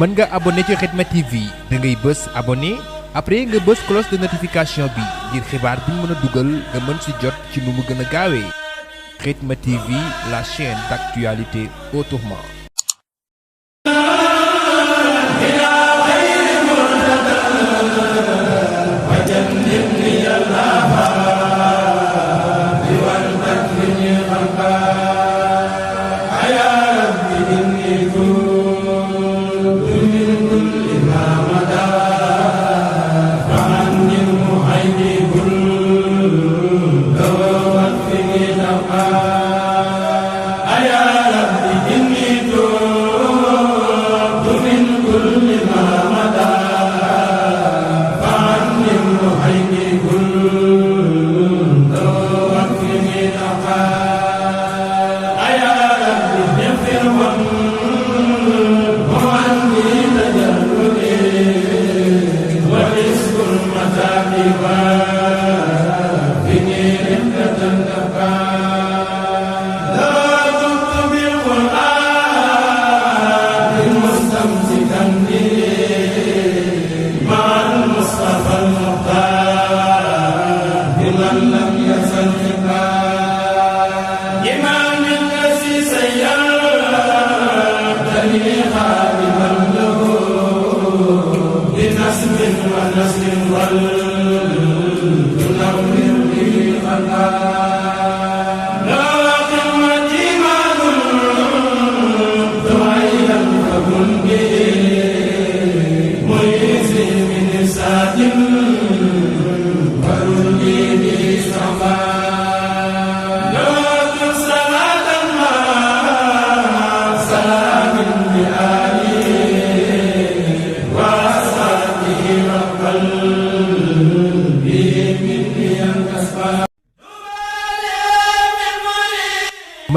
mën nga abonné ci Khidma TV da ngay bës abonné après nga bës cloche de notification bi ngir xibaar bi mën a dugal nga mën si jot ci nu mu gën a gaawee Khidma TV, la chaîne d'actualité autrement.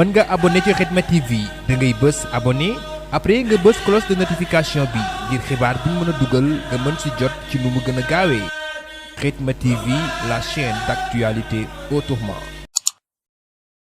mën nga abonné ci Khidma TV da ngay bës abonné après nga bës cloche de notification bi ngir xibaar bi mën a dugal nga mën si jot ci nu mu gën a gaawee Khidma TV, la chaîne d'actualité autrement.